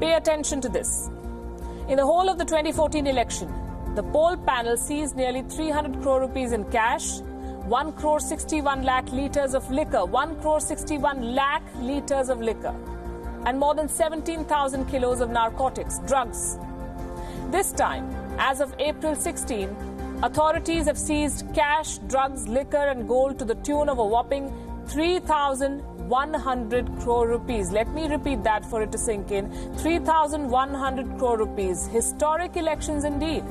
Pay attention to this. In the whole of the 2014 election, the poll panel seized nearly 300 crore rupees in cash, 1 crore 61 lakh litres of liquor, 1 crore 61 lakh litres of liquor, and more than 17,000 kilos of narcotics, drugs. This time, as of April 16, authorities have seized cash, drugs, liquor and gold to the tune of a whopping 3,100 crore rupees. Let me repeat that for it to sink in. 3,100 crore rupees. Historic elections indeed.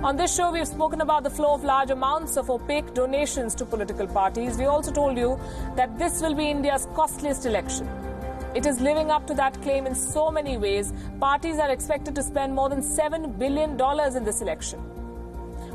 On this show, we've spoken about the flow of large amounts of opaque donations to political parties. We also told you that this will be India's costliest election. It is living up to that claim in so many ways. Parties are expected to spend more than $7 billion in this election.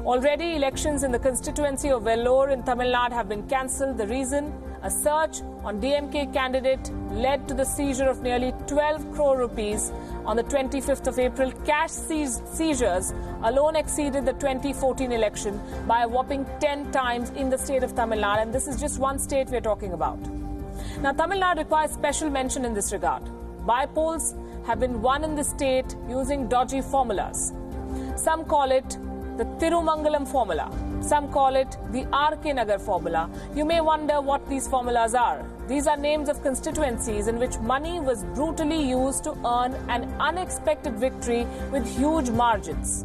Already, elections in the constituency of Vellore in Tamil Nadu have been cancelled. The reason? A search on DMK candidate led to the seizure of nearly 12 crore rupees on the 25th of April. Cash seizures alone exceeded the 2014 election by a whopping 10 times in the state of Tamil Nadu. And this is just one state we're talking about. Now, Tamil Nadu requires special mention in this regard. By-polls have been won in the state using dodgy formulas. Some call it the Tirumangalam formula. Some call it the R.K. Nagar formula. You may wonder what these formulas are. These are names of constituencies in which money was brutally used to earn an unexpected victory with huge margins.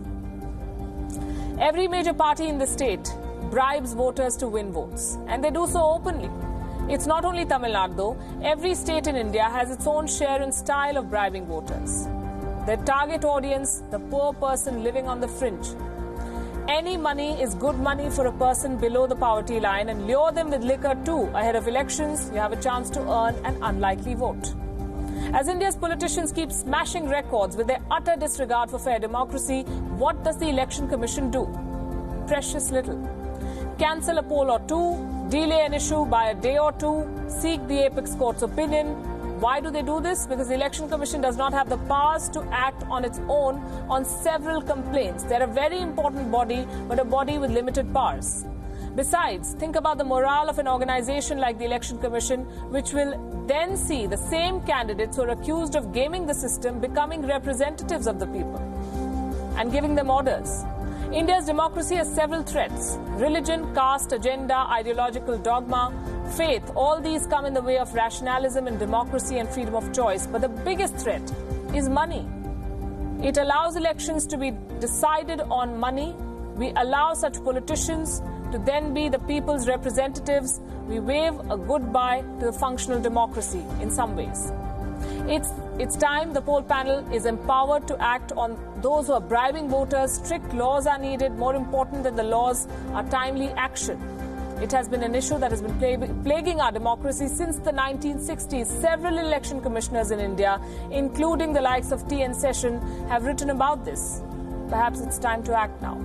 Every major party in the state bribes voters to win votes, and they do so openly. It's not only Tamil Nadu, though. Every state in India has its own share and style of bribing voters. Their target audience, the poor person living on the fringe. Any money is good money for a person below the poverty line, and lure them with liquor too. Ahead of elections, you have a chance to earn an unlikely vote. As India's politicians keep smashing records with their utter disregard for fair democracy, what does the Election Commission do? Precious little. Cancel a poll or two, delay an issue by a day or two, seek the apex court's opinion. Why do they do this? Because the Election Commission does not have the powers to act on its own on several complaints. They're a very important body, but a body with limited powers. Besides, think about the morale of an organization like the Election Commission, which will then see the same candidates who are accused of gaming the system becoming representatives of the people and giving them orders. India's democracy has several threats: religion, caste, agenda, ideological dogma, faith. All these come in the way of rationalism and democracy and freedom of choice. But the biggest threat is money. It allows elections to be decided on money. We allow such politicians to then be the people's representatives. We wave a goodbye to the functional democracy in some ways. It's time the poll panel is empowered to act on those who are bribing voters. Strict laws are needed. More important than the laws are timely action. It has been an issue that has been plaguing our democracy since the 1960s. Several election commissioners in India, including the likes of T.N. Session, have written about this. Perhaps it's time to act now.